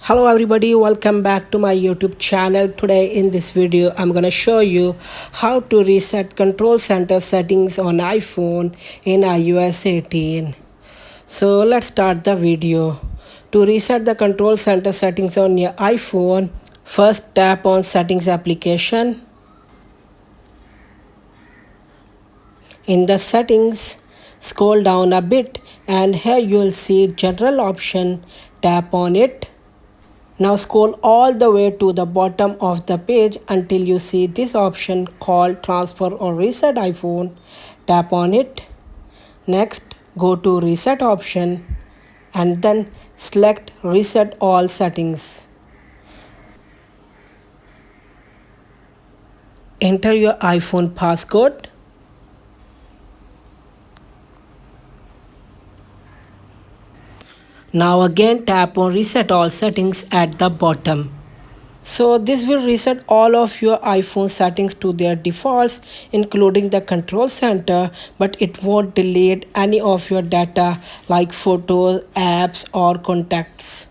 Hello everybody, welcome back to my YouTube channel. Today in this video I'm gonna show you how to reset control center settings on iPhone in iOS 18. So let's start the video. To reset the control center settings on your iPhone, first tap on Settings application. In the settings, scroll down a bit and here you will see General option. Tap on it. Now scroll all the way to the bottom of the page until you see this option called Transfer or Reset iPhone. Tap on it. Next, go to Reset option and then select Reset All Settings. Enter your iPhone passcode. Now again tap on Reset All Settings at the bottom. So this will reset all of your iPhone settings to their defaults, including the control center, but it won't delete any of your data like photos, apps or contacts.